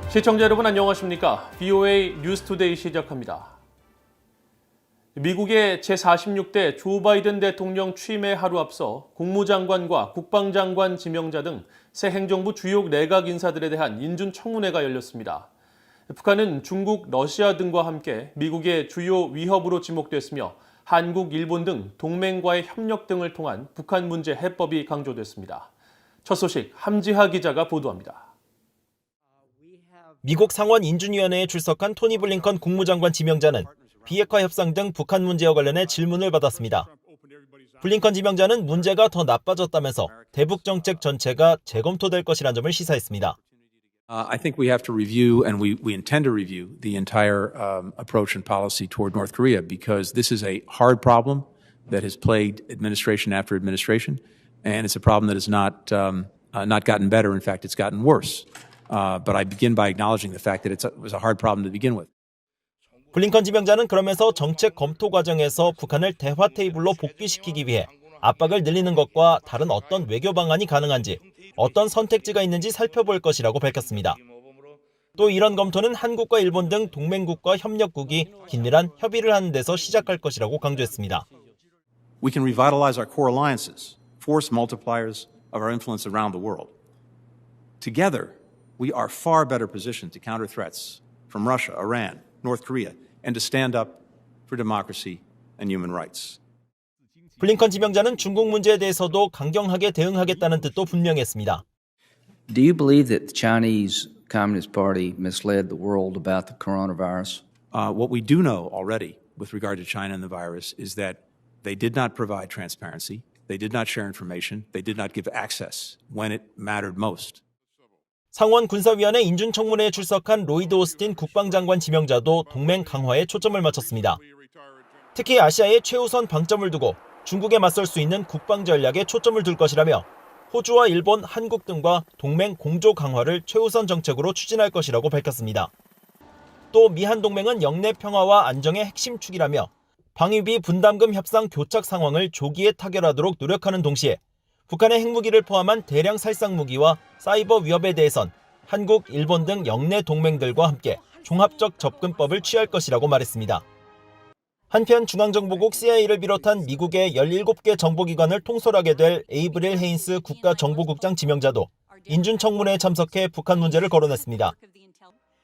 시청자 여러분 안녕하십니까? VOA 뉴스투데이 시작합니다. 미국의 제46대 조 바이든 대통령 취임에 하루 앞서 국무장관과 국방장관 지명자 등 새 행정부 주요 내각 인사들에 대한 인준청문회가 열렸습니다. 북한은 중국, 러시아 등과 함께 미국의 주요 위협으로 지목됐으며 한국, 일본 등 동맹과의 협력 등을 통한 북한 문제 해법이 강조됐습니다. 첫 소식 함지하 기자가 보도합니다. 미국 상원 인준위원회에 출석한 토니 블링컨 국무장관 지명자는 비핵화 협상 등 북한 문제와 관련해 질문을 받았습니다. 블링컨 지명자는 문제가 더 나빠졌다면서 대북 정책 전체가 재검토될 것이라는 점을 시사했습니다. I think we have to review, and we intend to review, the entire approach and policy toward North Korea because this is a hard problem that has plagued administration after administration, and it's a problem that has not gotten better. In fact, it's gotten worse. But I begin by acknowledging the fact that it was a hard problem to begin with. 블링컨 지명자는 그러면서 정책 검토 과정에서 북한을 대화 테이블로 복귀시키기 위해 압박을 늘리는 것과 다른 어떤 외교 방안이 가능한지, 어떤 선택지가 있는지 살펴볼 것이라고 밝혔습니다. 또 이런 검토는 한국과 일본 등 동맹국과 협력국이 긴밀한 협의를 하는 데서 시작할 것이라고 강조했습니다. We can revitalize our core alliances, force multipliers of our influence around the world. Together, we are far better positioned to counter threats from Russia, Iran, North Korea, and to stand up for democracy and human rights. 블링컨 지명자는 중국 문제에 대해서도 강경하게 대응하겠다는 뜻도 분명했습니다. Do you believe that the Chinese Communist Party misled the world about the coronavirus? What we do know already with regard to China and the virus is that they did not provide transparency, they did not share information, they did not give access when it mattered most. 상원 군사위원회 인준청문회에 출석한 로이드 오스틴 국방장관 지명자도 동맹 강화에 초점을 맞췄습니다. 특히 아시아에 최우선 방점을 두고 중국에 맞설 수 있는 국방 전략에 초점을 둘 것이라며 호주와 일본, 한국 등과 동맹 공조 강화를 최우선 정책으로 추진할 것이라고 밝혔습니다. 또 미한 동맹은 영내 평화와 안정의 핵심 축이라며 방위비 분담금 협상 교착 상황을 조기에 타결하도록 노력하는 동시에 북한의 핵무기를 포함한 대량 살상 무기와 사이버 위협에 대해선 한국, 일본 등 영내 동맹들과 함께 종합적 접근법을 취할 것이라고 말했습니다. 한편 중앙정보국 CIA를 비롯한 미국의 17개 정보기관을 통솔하게 될 에이브릴 헤인스 국가정보국장 지명자도 인준청문회에 참석해 북한 문제를 거론했습니다.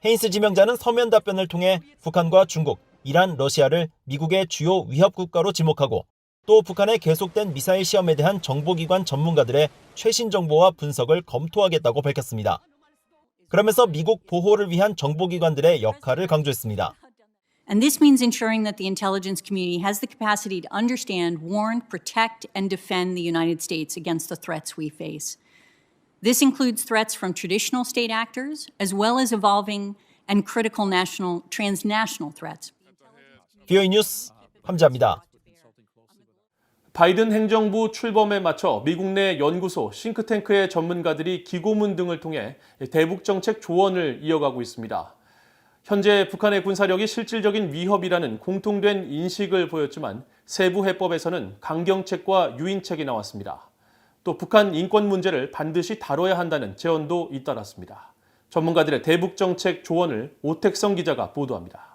헤인스 지명자는 서면 답변을 통해 북한과 중국, 이란, 러시아를 미국의 주요 위협 국가로 지목하고 또 북한의 계속된 미사일 시험에 대한 정보기관 전문가들의 최신 정보와 분석을 검토하겠다고 밝혔습니다. 그러면서 미국 보호를 위한 정보기관들의 역할을 강조했습니다. And this means ensuring that the intelligence community has the capacity to understand, warn, protect, and defend the United States against the threats we face. This includes threats from traditional state actors, as well as evolving and critical transnational threats. VOA 뉴스 함지하입니다. 바이든 행정부 출범에 맞춰 미국 내 연구소, 싱크탱크의 전문가들이 기고문 등을 통해 대북정책 조언을 이어가고 있습니다. 현재 북한의 군사력이 실질적인 위협이라는 공통된 인식을 보였지만 세부 해법에서는 강경책과 유인책이 나왔습니다. 또 북한 인권 문제를 반드시 다뤄야 한다는 제언도 잇따랐습니다. 전문가들의 대북정책 조언을 오택성 기자가 보도합니다.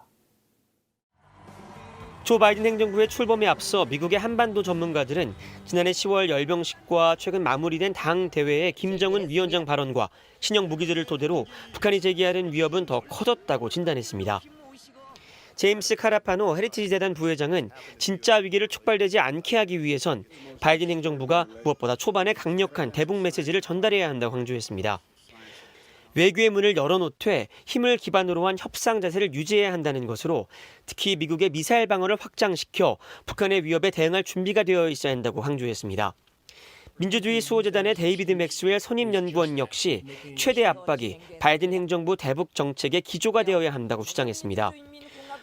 조 바이든 행정부의 출범에 앞서 미국의 한반도 전문가들은 지난해 10월 열병식과 최근 마무리된 당 대회의 김정은 위원장 발언과 신형 무기들을 토대로 북한이 제기하는 위협은 더 커졌다고 진단했습니다. 제임스 카라파노 헤리티지 재단 부회장은 진짜 위기를 촉발되지 않게 하기 위해선 바이든 행정부가 무엇보다 초반에 강력한 대북 메시지를 전달해야 한다고 강조했습니다. 외교의 문을 열어놓되 힘을 기반으로 한 협상 자세를 유지해야 한다는 것으로 특히 미국의 미사일 방어를 확장시켜 북한의 위협에 대응할 준비가 되어 있어야 한다고 강조했습니다. 민주주의 수호재단의 데이비드 맥스웰 선임연구원 역시 최대 압박이 바이든 행정부 대북 정책의 기조가 되어야 한다고 주장했습니다.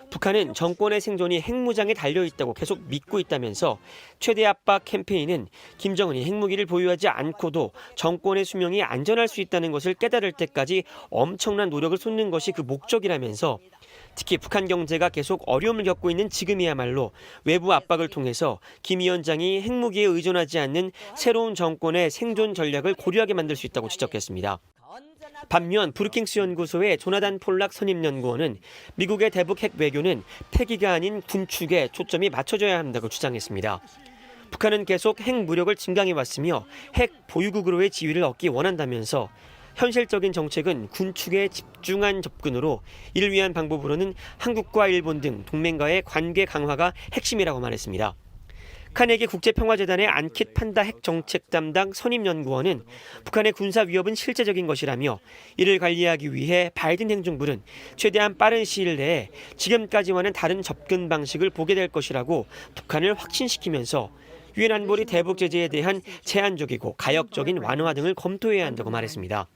북한은 정권의 생존이 핵무장에 달려있다고 계속 믿고 있다면서 최대 압박 캠페인은 김정은이 핵무기를 보유하지 않고도 정권의 수명이 안전할 수 있다는 것을 깨달을 때까지 엄청난 노력을 쏟는 것이 그 목적이라면서 특히 북한 경제가 계속 어려움을 겪고 있는 지금이야말로 외부 압박을 통해서 김 위원장이 핵무기에 의존하지 않는 새로운 정권의 생존 전략을 고려하게 만들 수 있다고 지적했습니다. 반면 브루킹스 연구소의 조나단 폴락 선임연구원은 미국의 대북 핵 외교는 폐기가 아닌 군축에 초점이 맞춰져야 한다고 주장했습니다. 북한은 계속 핵 무력을 증강해왔으며 핵 보유국으로의 지위를 얻기 원한다면서 현실적인 정책은 군축에 집중한 접근으로 이를 위한 방법으로는 한국과 일본 등 동맹과의 관계 강화가 핵심이라고 말했습니다. 카네기 국제평화재단의 안킷 판다 핵정책 담당 선임연구원은 북한의 군사 위협은 실제적인 것이라며 이를 관리하기 위해 바이든 행정부는 최대한 빠른 시일 내에 지금까지와는 다른 접근 방식을 보게 될 것이라고 북한을 확신시키면서 유엔 안보리 대북 제재에 대한 제한적이고 가역적인 완화 등을 검토해야 한다고 말했습니다.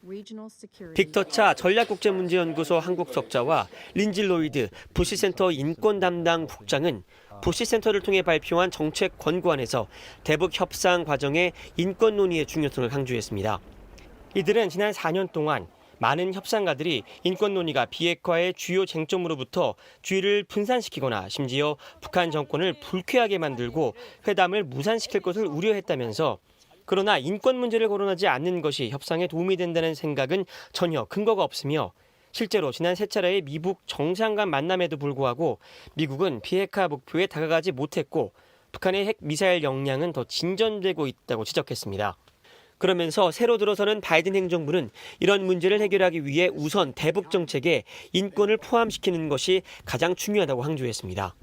빅터 차 전략국제문제연구소 한국석자와 린지 로이드 부시센터 인권 담당 국장은 부시센터를 통해 발표한 정책 권고안에서 대북 협상 과정의 인권 논의의 중요성을 강조했습니다. 이들은 지난 4년 동안 많은 협상가들이 인권 논의가 비핵화의 주요 쟁점으로부터 주의를 분산시키거나 심지어 북한 정권을 불쾌하게 만들고 회담을 무산시킬 것을 우려했다면서 그러나 인권 문제를 거론하지 않는 것이 협상에 도움이 된다는 생각은 전혀 근거가 없으며 실제로 지난 세 차례의 미국 정상 간 만남에도 불구하고 미국은 비핵화 목표에 다가가지 못했고 북한의 핵 미사일 역량은 더 진전되고 있다고 지적했습니다. 그러면서 새로 들어서는 바이든 행정부는 이런 문제를 해결하기 위해 우선 대북 정책에 인권을 포함시키는 것이 가장 중요하다고 강조했습니다.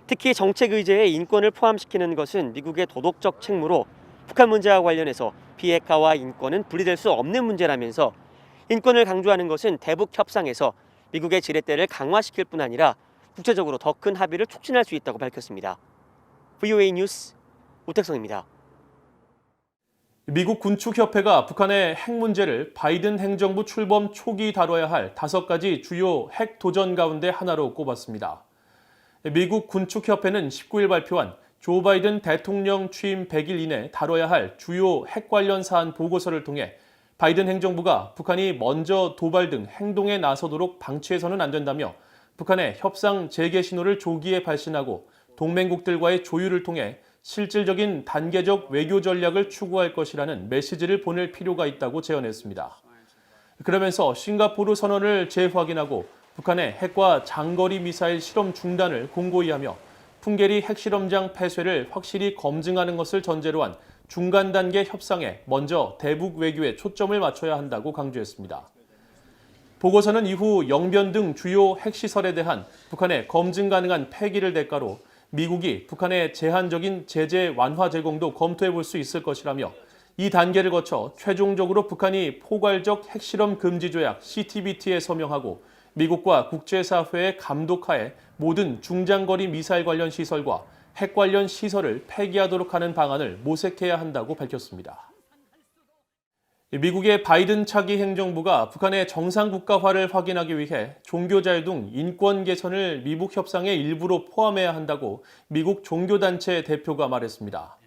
특히 정책 의제에 인권을 포함시키는 것은 미국의 도덕적 책무로 북한 문제와 관련해서 비핵화와 인권은 분리될 수 없는 문제라면서 인권을 강조하는 것은 대북 협상에서 미국의 지렛대를 강화시킬 뿐 아니라 국제적으로 더 큰 합의를 촉진할 수 있다고 밝혔습니다. VOA 뉴스 오택성입니다. 미국 군축협회가 북한의 핵 문제를 바이든 행정부 출범 초기 다뤄야 할 5가지 주요 핵 도전 가운데 하나로 꼽았습니다. 미국 군축협회는 19일 발표한 조 바이든 대통령 취임 100일 이내 다뤄야 할 주요 핵 관련 사안 보고서를 통해 바이든 행정부가 북한이 먼저 도발 등 행동에 나서도록 방치해서는 안 된다며 북한의 협상 재개 신호를 조기에 발신하고 동맹국들과의 조율을 통해 실질적인 단계적 외교 전략을 추구할 것이라는 메시지를 보낼 필요가 있다고 제언했습니다. 그러면서 싱가포르 선언을 재확인하고 북한의 핵과 장거리 미사일 실험 중단을 공고히 하며 풍계리 핵실험장 폐쇄를 확실히 검증하는 것을 전제로 한 중간 단계 협상에 먼저 대북 외교에 초점을 맞춰야 한다고 강조했습니다. 보고서는 이후 영변 등 주요 핵시설에 대한 북한의 검증 가능한 폐기를 대가로 미국이 북한의 제한적인 제재 완화 제공도 검토해 볼 수 있을 것이라며 이 단계를 거쳐 최종적으로 북한이 포괄적 핵실험 금지 조약 CTBT에 서명하고 미국과 국제사회의 감독하에 모든 중장거리 미사일 관련 시설과 핵 관련 시설을 폐기하도록 하는 방안을 모색해야 한다고 밝혔습니다. 미국의 바이든 차기 행정부가 북한의 정상국가화를 확인하기 위해 종교자유 등 인권 개선을 미국 협상의 일부로 포함해야 한다고 미국 종교단체 대표가 말했습니다.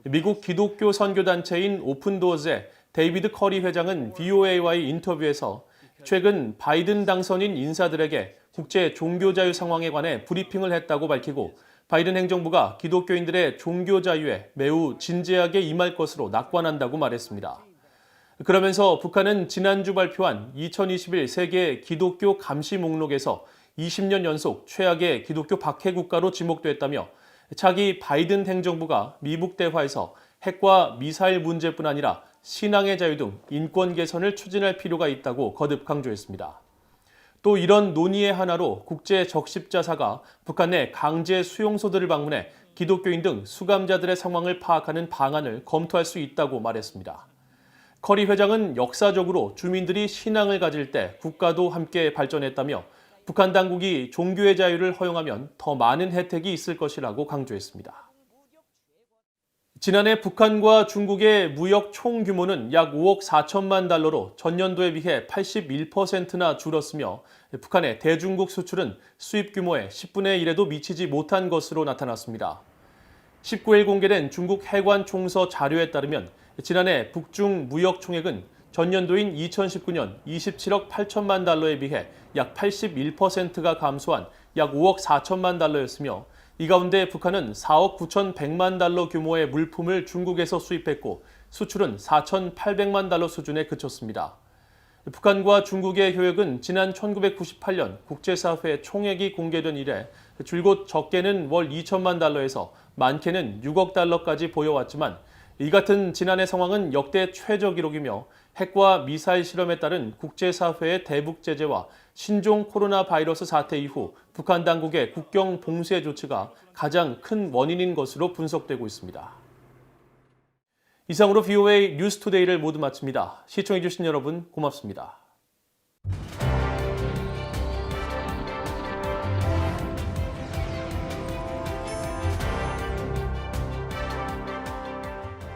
미국 기독교 선교단체인 오픈도어즈의 데이비드 커리 회장은 VOA와의 인터뷰에서 최근 바이든 당선인 인사들에게 국제 종교자유 상황에 관해 브리핑을 했다고 밝히고 바이든 행정부가 기독교인들의 종교 자유에 매우 진지하게 임할 것으로 낙관한다고 말했습니다. 그러면서 북한은 지난주 발표한 2021 세계 기독교 감시 목록에서 20년 연속 최악의 기독교 박해 국가로 지목됐다며 차기 바이든 행정부가 미국 대화에서 핵과 미사일 문제뿐 아니라 신앙의 자유 등 인권 개선을 추진할 필요가 있다고 거듭 강조했습니다. 또 이런 논의의 하나로 국제 적십자사가 북한 내 강제 수용소들을 방문해 기독교인 등 수감자들의 상황을 파악하는 방안을 검토할 수 있다고 말했습니다. 커리 회장은 역사적으로 주민들이 신앙을 가질 때 국가도 함께 발전했다며 북한 당국이 종교의 자유를 허용하면 더 많은 혜택이 있을 것이라고 강조했습니다. 지난해 북한과 중국의 무역 총 규모는 약 5억 4천만 달러로 전년도에 비해 81%나 줄었으며 북한의 대중국 수출은 수입 규모의 10분의 1에도 미치지 못한 것으로 나타났습니다. 19일 공개된 중국 해관 총서 자료에 따르면 지난해 북중 무역 총액은 전년도인 2019년 27억 8천만 달러에 비해 약 81%가 감소한 약 5억 4천만 달러였으며 이 가운데 북한은 4억 9,100만 달러 규모의 물품을 중국에서 수입했고 수출은 4,800만 달러 수준에 그쳤습니다. 북한과 중국의 효역은 지난 1998년 국제사회 총액이 공개된 이래 줄곧 적게는 월 2천만 달러에서 많게는 6억 달러까지 보여왔지만 이 같은 지난해 상황은 역대 최저 기록이며 핵과 미사일 실험에 따른 국제사회의 대북 제재와 신종 코로나 바이러스 사태 이후 북한 당국의 국경 봉쇄 조치가 가장 큰 원인인 것으로 분석되고 있습니다. 이상으로 VOA 뉴스투데이를 모두 마칩니다. 시청해주신 여러분 고맙습니다.